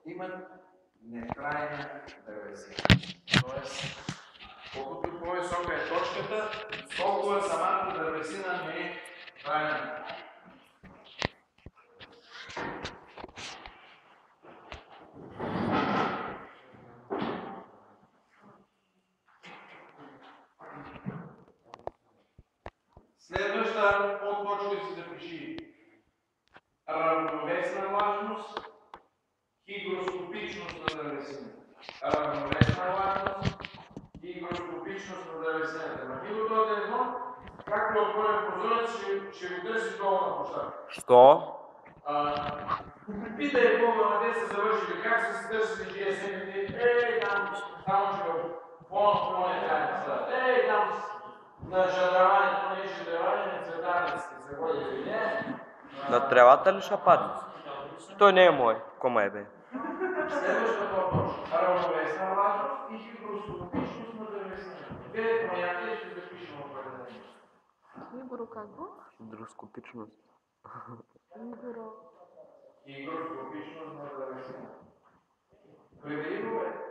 имат нетрайна дървесина. Тоест, колкото по-висока е точката, толкова самата дървесина не е трайна. Следваща подточка си запиши. Равновесна влажност, хигроскопичност на дървесина. Равновесна влажност, хигроскопичност на дървесината. На хидрото е едно, както отворен прозорец, ще го търси долу на площадка. Що? Питай Бога, на те са завършили, как са се търсили тия семите, там, само че в фона е тайна стара. Там на шадраването, не шадраване, на цветарниците се води или не. На тревата ли ще падне? Той не е мой. Кома е бе? Следващата подточка. Равновесна влажност и хигроскопичност на дървесината. Две понятия ще запишем определение. Хигроскопичност. Хигроскопичност на дървесината. Превери го, бе.